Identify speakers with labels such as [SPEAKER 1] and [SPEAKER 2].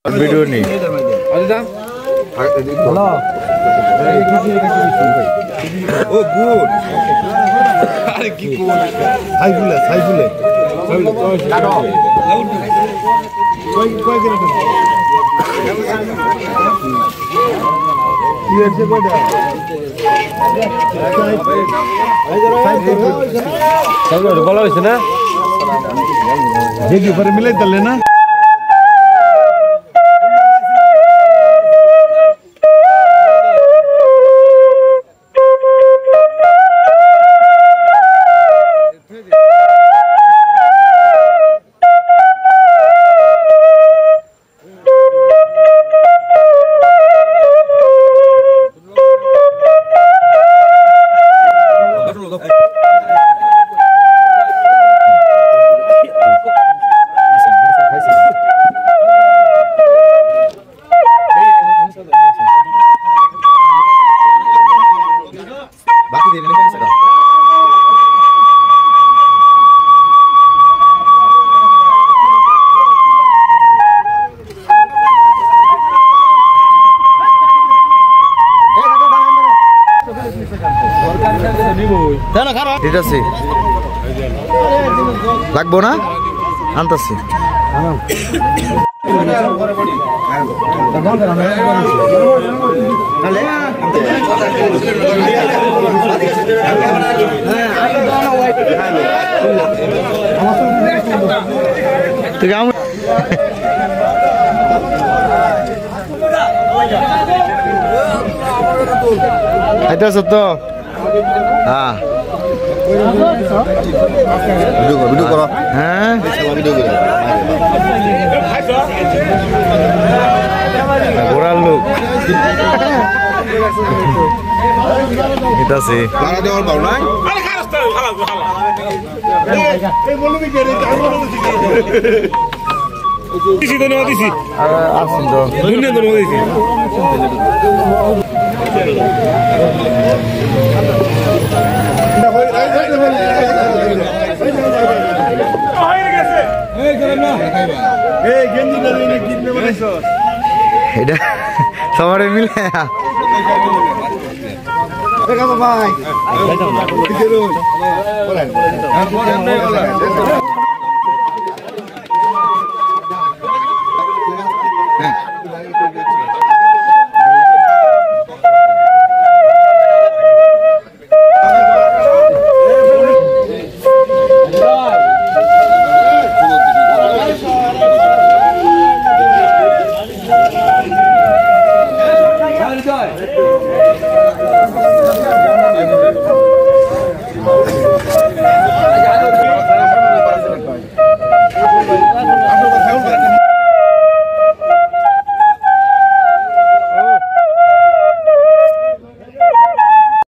[SPEAKER 1] video নেই hello ও good আরে কি কোন সাইফুলে কাটো কই করে কি হচ্ছে কয়টা সাইফুল বলা হইছে না দেখি পরে মিলাই দিলে না ঠিক আছে লাগবো না আনতাছি আইতাছ তো হ্যাঁ ভিডিও করো হ্যাঁ ঘোরার লোক এটা আছে এটা সবারে মিলে ভাই